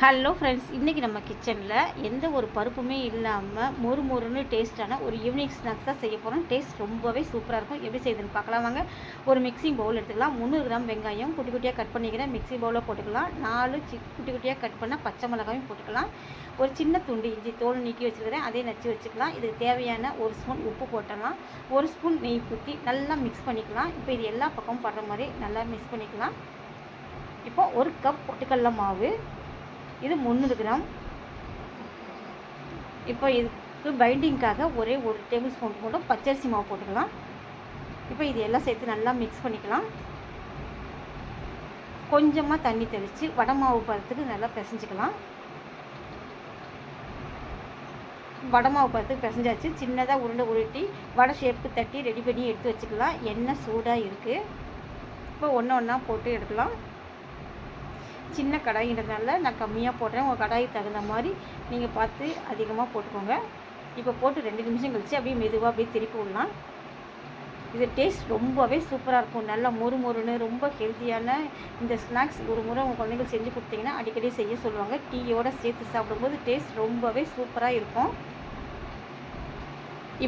Hello friends, இன்றைக்கி நம்ம கிச்சனில் எந்த ஒரு பருப்புமே இல்லாமல் மொறு மொறுன்னு டேஸ்ட்டான ஒரு ஈவினிங் ஸ்நாக்ஸ் தான் செய்ய போகிறோம். டேஸ்ட் ரொம்பவே சூப்பராக இருக்கும். எப்படி செய்யுதுன்னு பார்க்கலாம் வாங்க. ஒரு மிக்சிங் பவுல் எடுத்துக்கலாம். 300 கிராம் வெங்காயம் குட்டி குட்டியாக கட் பண்ணிக்கிறேன். மிக்சி பவுலில் போட்டுக்கலாம். 4 குட்டி குட்டியாக கட் பண்ண பச்சை மிளகாயும் போட்டுக்கலாம். ஒரு சின்ன துண்டு இஞ்சி தோல் நீக்கி வச்சுருக்கிறேன், அதே நச்சு வச்சுக்கலாம். இதுக்கு தேவையான 1 ஸ்பூன் உப்பு போட்டலாம். 1 ஸ்பூன் நெய் ஊற்றி நல்லா மிக்ஸ் பண்ணிக்கலாம். இப்போ இது எல்லா பக்கமும் படுற மாதிரி நல்லா மிக்ஸ் பண்ணிக்கலாம். இப்போ 1 கப் பொட்டுக்கடலை மாவு, இது 300 கிராம். இப்போ இதுக்கு பைண்டிங்காக ஒரே 1 டேபிள் ஸ்பூன் மட்டும் பச்சரிசி மாவு போட்டுக்கலாம். இப்போ இது எல்லாம் சேர்த்து நல்லா மிக்ஸ் பண்ணிக்கலாம். கொஞ்சமாக தண்ணி தெளித்து வடை மாவு பதத்துக்கு நல்லா பிசைஞ்சிக்கலாம். வடை மாவு பதத்துக்கு பிசைஞ்சாச்சு. சின்னதாக உருண்டை உருட்டி வடை ஷேப்பு தட்டி ரெடி பண்ணி எடுத்து வச்சுக்கலாம். எண்ணெய் சூடாக இருக்குது. இப்போ ஒன்றா போட்டு எடுக்கலாம். சின்ன கடாயின்றதுனால நான் கம்மியாக போடுறேன். உங்கள் கடாய்க்கு தகுந்த மாதிரி நீங்கள் பார்த்து அதிகமாக போட்டுக்கோங்க. இப்போ போட்டு 2 நிமிஷம் கழித்து அப்படியே மெதுவாக அப்படியே திருப்பி விடலாம். இது டேஸ்ட் ரொம்பவே சூப்பராக இருக்கும். நல்லா மொறு மொறுன்னு ரொம்ப ஹெல்த்தியான இந்த ஸ்நாக்ஸ் ஒரு முறை உங்கள் குழந்தைகள் செஞ்சு கொடுத்தீங்கன்னா அடிக்கடி செய்ய சொல்லுவாங்க. டீயோடு சேர்த்து சாப்பிடும்போது டேஸ்ட் ரொம்பவே சூப்பராக இருக்கும்.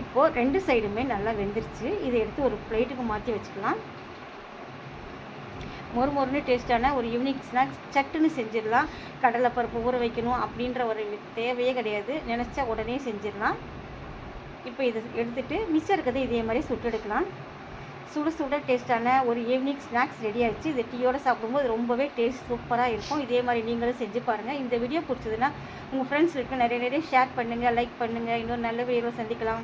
இப்போது 2 சைடுமே நல்லா வெந்துருச்சு. இதை எடுத்து ஒரு பிளேட்டுக்கு மாற்றி வச்சுக்கலாம். மொறு மொறுன்னு டேஸ்ட்டான ஒரு ஈவினிங் ஸ்நாக்ஸ் சட்டுன்னு செஞ்சிடலாம். கடலைப்பருப்பு ஊற வைக்கணும் அப்படின்ற ஒரு தேவையே கிடையாது. நினச்சா உடனே செஞ்சிடலாம். இப்போ இதை எடுத்துகிட்டு மிச்சம் இருக்கிறது இதே மாதிரி சுட்டு எடுக்கலாம். சுட சுட டேஸ்ட்டான ஒரு ஈவினிங் ஸ்நாக்ஸ் ரெடி ஆகிடுச்சு. இது டீயோடு சாப்பிடும்போது ரொம்பவே டேஸ்ட் சூப்பராக இருக்கும். இதே மாதிரி நீங்களும் செஞ்சு பாருங்கள். இந்த வீடியோ பிடிச்சதுன்னா உங்கள் ஃப்ரெண்ட்ஸுக்கு நிறைய ஷேர் பண்ணுங்கள், லைக் பண்ணுங்கள். இன்னொரு நல்ல வீடியோவில் சந்திக்கலாம்.